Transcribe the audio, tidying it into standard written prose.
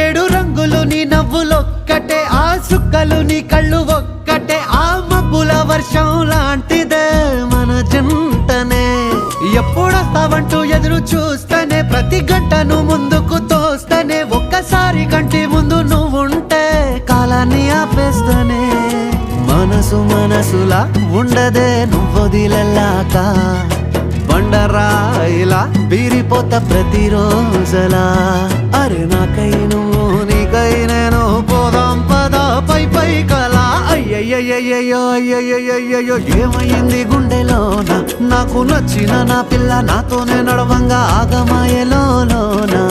ఏడు రంగులు నీ నవ్వులొక్కటే, ఆ సుక్కలు నీ కళ్ళు ఒక్కటే, ఆ మబ్బుల వర్షం లాంటిదే మన జంటనే. ఎప్పుడొస్తావంటూ ఎదురు చూస్తేనే, ప్రతి గంటను ముందుకు తోస్తేనే, ఒక్కసారి కంటి ముందు నువ్వుంటే కాలాన్ని ఆపేస్తేనే. మనసు మనసులా ఉండదే నువ్వొదిలెళ్ళాక, బండరాయిలా బీరిపోత ప్రతిరోజలా. అరే నాకై నువ్వు నీకై నేను, పోదాం పదా పై పై కలా. అయ్యయ్యయ్యయ్యో అయ్యయ్యయ్యో ఏమైంది గుండెలోన, నాకు నచ్చిన నా పిల్ల నాతోనే నడవంగా ఆగమాయలోనా.